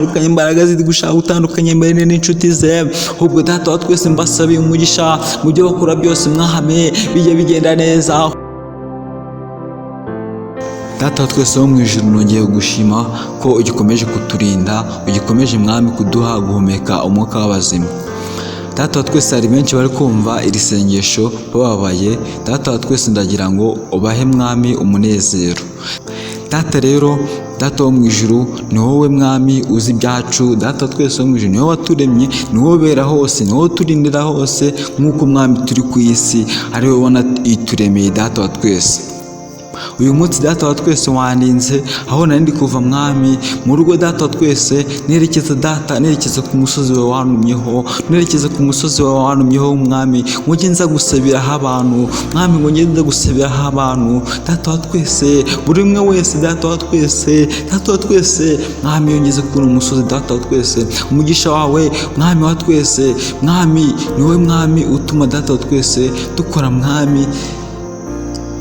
Utandukanye imbaraga ziri gushaka utandukanye mbere n'inshuti ze. Ubwo Data wa twese mbasabiye umugisha mu byo bakora byose mwahame bijye bigenda neza. Data wa twese wo mu ijuru, nongeye gushima ko ugikomeje kuturinda, ugikomeje mwami kuduha guhumeka umwuka w'abazima. Data wa twese, hari benshi bari kumva iri sengesho bababaye. Data wa twese, ndagira ngo ubahe mwami umunezero. Data rero, Data wo mu ijuru, ni wowe mwami uzi ibyacu. Data wa twese wo mu ijuru, ni wowe waturemye, ni wowe ubera hose, ni wowe uturindira hose. Nk'uko mwami turi ku isi ari wowe wanaturemeye. Data wa twese, uyu munsi Data wa twese wandinze aho nari ndi kuva mwami mu rugo. Data wa twese, nerekeza ku musozi wawe wantumyeho, nerekeza ku musozi wawe wantumyeho mwami, ngo njye nza gusabiraho abantu mwami, ngo njye nza gusabiraho abantu. Data wa twese, buri umwe wese Data wa twese, Data wa twese mwami, yongeze kubona umusozi. Data wa twese, umugisha wawe mwami wa twese, mwami ni wowe mwami utuma Data wa twese dukora mwami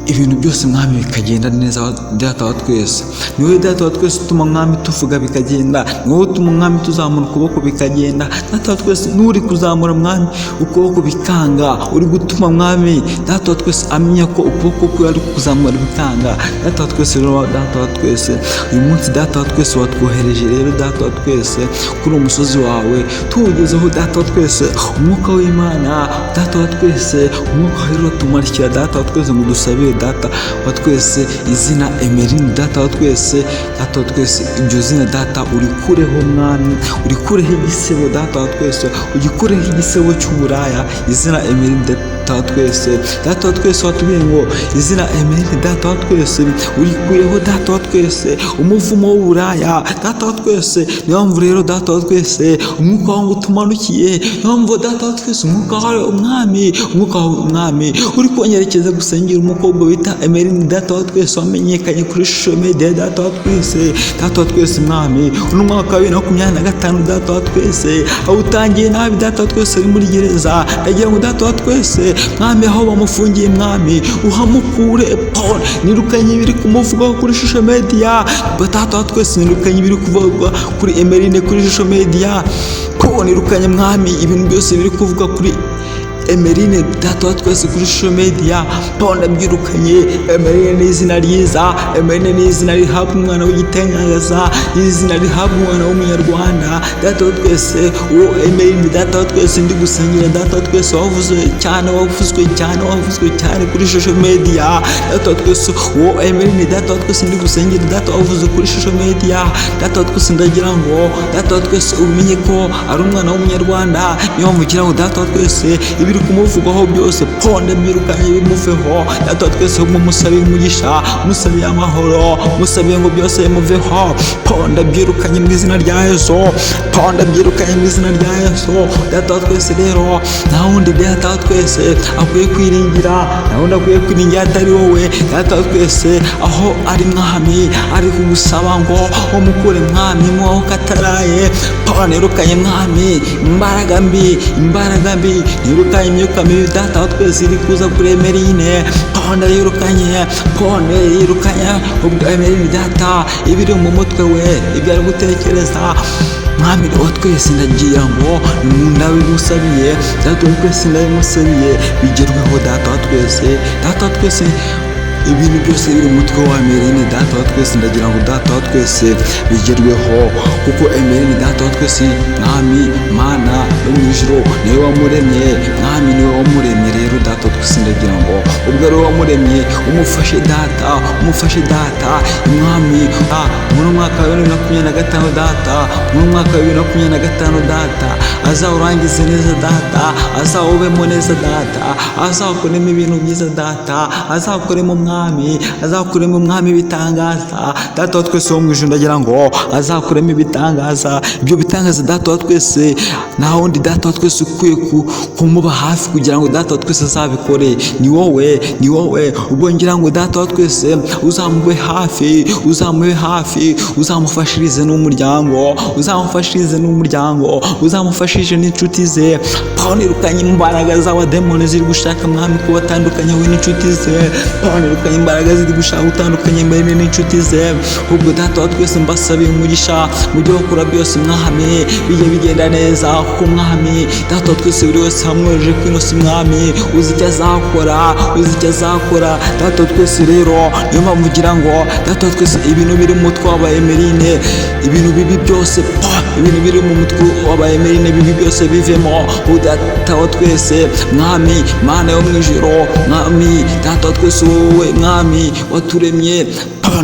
ibintu byose mwami bikagenda neza. Data wa twese, ni wowe Data wa twese utuma mwami tuvuga bikagenda, ni wowe utuma mwami tuzamura ukuboko bikagenda. Data wa twese, n'uri kuzamura mwami ukuboko bikanga, uri gutuma mwami Data wa twese amenya ko ukuboko kwe ari kuzamura bikanga. Data wa twese rero, Data wa twese, uyu munsi Data wa twese watwohereje rero Data wa twese kuri umusozi wawe, tuwugezeho Data wa twese umwuka w'Imana. Data wa twese, umwuka rero tumarikira Data wa twese ngo dusabire Data wa twese izina Emeline. Data wa twese, Data wa twese, iryo zina Data urikureho mwami, urikureho igisebo Data wa twese, ugikureho igisebo cy'uburaya, izina Emeline. Data wa twese, Data wa twese watubwiye ngo izina Emeline Data wa twese urikuyeho Data wa twese umuvumo w'uburaya. Data wa twese, niyo mpamvu rero Data wa twese umwuka wawe utumanukiye, niyo mpamvu Data wa twese umwuka wawe umwami, umwuka wawe umwami uri konyerekeza gusengera umukobwa bita Emeline. Data wa twese wamenyekanye kuri social media. Data wa twese, Data wa twese mwami, uno mwaka wa 2025 Data wa twese awutangiye nabi. Data wa twese ari muri gereza, ndagira ngo Data wa twese mwami aho bamufungiye mwami uhamukure. Paul, nirukanye ibiri kumuvugaho kuri social media. Data wa twese, nirukanye ibiri kuvugwa kuri Emeline kuri social media. Paul, nirukanye mwami ibintu byose biri kuvuga kuri Emeline Data wa twese kuri social media. Paul, ndabyirukanye. Emeline ni izina ryiza, Emeline ni izina rihabwa umwana w'igitangaza, izina rihabwa umwana w'umunyarwanda. Data wa twese, uwo Emeline Data wa twese ndi gusengera. Data wa twese wavuzwe cyane kuri social media. Data wa twese, uwo Emeline Data wa twese ndi gusengera. Data wavuzwe kuri social media. Data wa twese, ndagira ngo Data wa twese umenye ko ari umwana w'umunyarwanda. Niyo mugira ngo Data wa twese ibiri kumuvugaho byose Paul, ndabyirukanye bimuveho. Data wa twese, mumusabiye umugisha, musabiye amahoro, musabiye ngo byose bimuveho. Paul, ndabyirukanye mu izina rya Yesu. Paul, ndabyirukanye mu izina rya Yesu. Data wa twese rero, nta wundi Data wa twese akwiye kwiringira, nta wundi akwiye kwiringira atari wowe. Data wa twese, aho ari mwami ari kugusaba ngo umukure mwami mu aho kataraye. Paul, nirukanye mwami imbaraga mbi, nirukanye imyuka mibi Data wa twese iri kuza kuri Emeline. Paul, ndayirukanye. Paul, ndayirukanye ubwo Emeline Data ibiri mu mutwe we, ibyo ari gutekereza mwami wa twese, ndagira ngo ndabimusabiye. Data wa twese, ndabimusabiye bigerweho Data wa twese. Data wa twese, ibintu byose biri mu mutwe wa Emeline Data wa twese, ndagira ngo Data wa twese bigerweho, kuko Emeline Data wa twese mwami Mana yo mu ijuru niwe wamuremye mwami, niwe wamuremye rero Data wa twese, ndagira ngo ubwo ari wamuremye umufashe Data, umufashe Data mwami. Muri mwaka wa 2025 Data, muri mwaka wa 2025 Data azawurangize neza Data, azawubemo neza Data, azawukoremo ibintu byiza Data, azawukoremo mwami, azakuremo umwami bitangaza. Data wa twese wo mu ijuru, ndagira ngo azakuremo ibitangaza. Ibyo bitangaza Data wa twese, nta wundi Data wa twese ukwiye kumuba hafi kugira ngo Data wa twese azabikore, ni wowe, ni wowe. Ubwo ngira ngo Data wa twese uzamube hafi, uzamuhe hafi, uzamufashirize n'umuryango, uzamufashirize n'umuryango, uzamufashije n'inshuti ze. Paul, nirukanye imbaraga z'abademoni ziri gushaka mwami kubatandukanya we n'inshuti ze. Paul, gutandukanya, imbaraga ziri gushaka gutandukanya Emeline n'inshuti ze. Ubwo data wa twese mbasabiye umugisha mu byo bakora byose mwami, bijye bigenda neza kuko mwami data wa twese buri wese hamwohereje kwino si mwami uzi icyo azakora, uzi icyo azakora data wa twese. Rero niyo mpamvu ugira ngo data wa twese ibintu biri mu mutwe wa Emeline, ibintu bibi byose ibintu biri mu mutwe wa Emeline bibi byose bivemo. Data wa twese mwami Mana yo mu ijuru, mwami data wa twese wowe mwami waturemye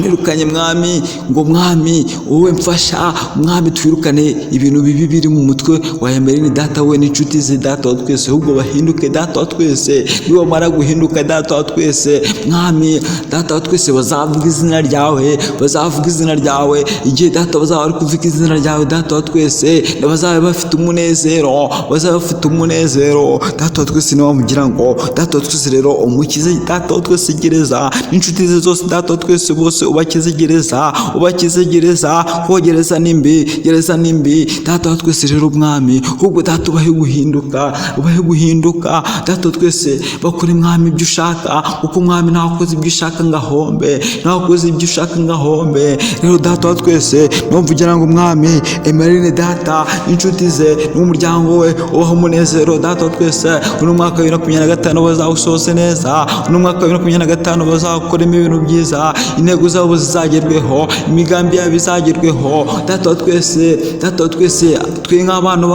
nirukanye mwami, ngo mwami wowe mfasha mwami twirukane ibintu bibi biri mu mutwe wa Emeline data we n'inshuti ze data wa twese, ahubwo bahinduke data wa twese. Nibamara guhinduka data wa twese mwami data wa twese bazavuga izina ryawe, bazavuga izina ryawe igihe data bazaba bari kuvuga izina ryawe data wa twese, bazaba bafite umunezero, bazaba bafite umunezero data wa twese. Niba mugira ngo data wa twese rero umukize data wa twese gereza n'inshuti ze zose data wa twese bose ubakize gereza, ubakize gereza kuko gereza nimbi, gereza nimbi data wa twese. Rero mwami ahubwo data ubahe guhinduka, ubahe guhinduka data wa twese, bakore mwami ibyo ushaka kuko mwami ntawe ukoze ibyo ushaka ngahombe, ntawe ukoze ibyo ushaka ngahombe. Rero data wa twese niyo mvugira ngo mwami Emeline data n'inshuti ze n'umuryango we ubaho umunezero data wa twese. Uno mwaka wa 2025 bazawusoze neza, uno mwaka wa 2025 bazakoremo ibintu byiza, intego zabo zizagerweho, imigambi yabo izagerweho data wa twese. Data wa twese twe nk'abana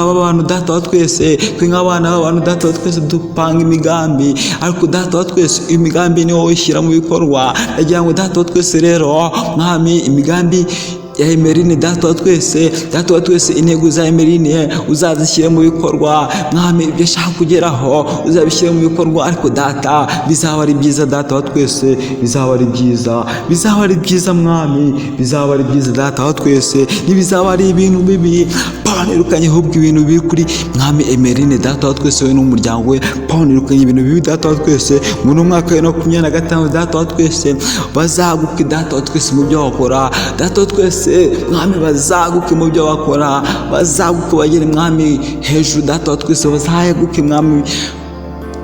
b'abantu data wa twese, twe nk'abana b'abantu data wa twese dupanga imigambi, ariko data wa twese imigambi ni wowe ushyira mu bikorwa. Ndagira ngo data wa twese rero mwami imigambi ya Emeline data wa twese, data wa twese intego za Emeline uzazishyire mu bikorwa mwami, ibyo ashaka kugeraho uzabishyire mu bikorwa, ariko data bizaba ari byiza data wa twese, bizaba ari byiza, bizaba ari byiza mwami, bizaba ari byiza data wa twese, ntibizaba ari ibintu bibi nirukanye ahubwo ibintu biri kuri mwami Emeline data wa twese we n'umuryango we nirukanye ibintu bibi data wa twese. Mu mwaka wa 2025 data wa twese bazaguke data wa twese mu byo bakora data wa twese mwami, bazaguke mu byo bakora, bazaguke bagere mwami hejuru data wa twese, bazaguke mwami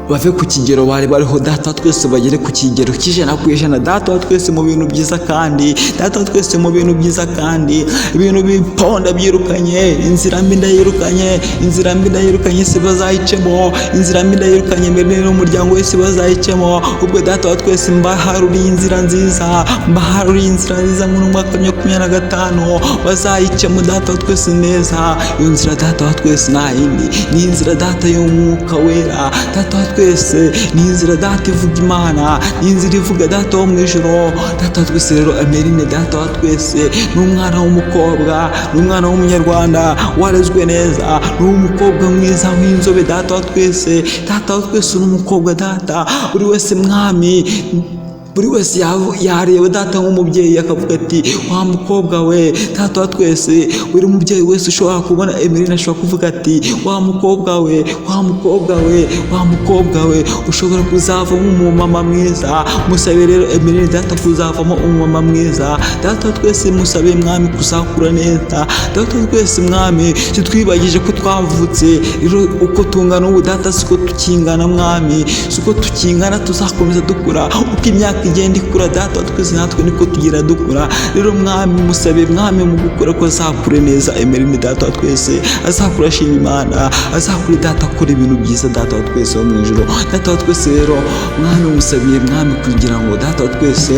bave ku kigero bari bariho data wa twese, bagere ku kigero k'100% data wa twese mu bintu byiza, kandi data wa twese mu bintu byiza, kandi ibintu biponda byirukanye, inzira mbi ndayirukanye, inzira mbi ndayirukanye se bazayicemo, inzira mbi ndayirukanye Emeline n'umuryango wese bazayicemo. Ubwo data wa twese mbaharuriye inzira nziza, mbaharuriye inzira nziza mu mwaka wa 2025 bazayicemo data wa twese neza. Iyo nzira data wa twese nta yindi, ni inzira data y'umwuka wera data wa twese, ni inzira data ivuga Imana, ni inzira ivuga data wo mu ijuru data wa twese. Rero Emeline data wa twese ni umwana w'umukobwa, ni umwana w'umunyarwanda warezwe neza, ni umukobwa mwiza w'inzobe data wa twese, data wa twese ni umukobwa data buri wese mwami, buri wese yareba data nk'umubyeyi akavuga ati wa mukobwa we data wa twese. Buri mubyeyi wese ushobora kubona Emeline ashobora kuvuga ati wa mukobwa we, wa mukobwa we, wa mukobwa we ushobora kuzavamo umumama mwiza. Musabe rero Emeline data kuzavamo umumama mwiza data wa twese, musabe mwami kuzakura neza data wa twese mwami. Twibagije ko twavutse rero uko tungana ubu data siko tukingana mwami, siko tukingana, tuzakomeza dukura uko imyaka igenda ikura data wa twese, natwe niko tugira dukura. Rero mwami musabe mwami mu gukura ko azakure neza Emeline data wa twese, azakura ashima Imana, azakure data akora ibintu byiza data wa twese wo mu ijuru data wa twese. Rero mwami musabiye mwami kugira ngo data wa twese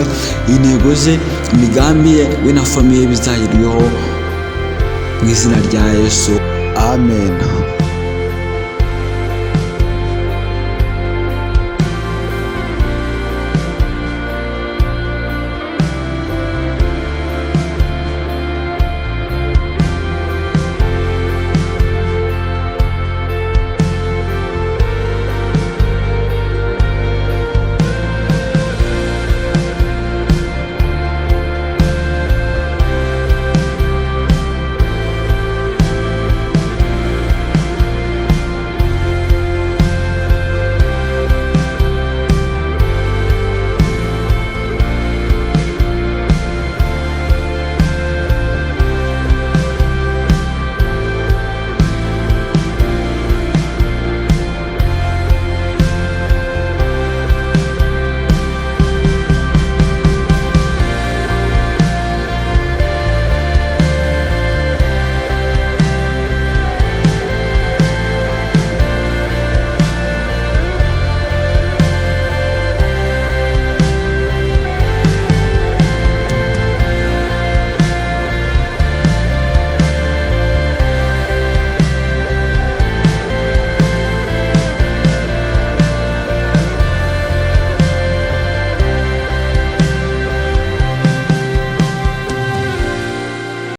intego ze, imigambi ye we na famiye bizagerweho mu izina rya Yesu, amen.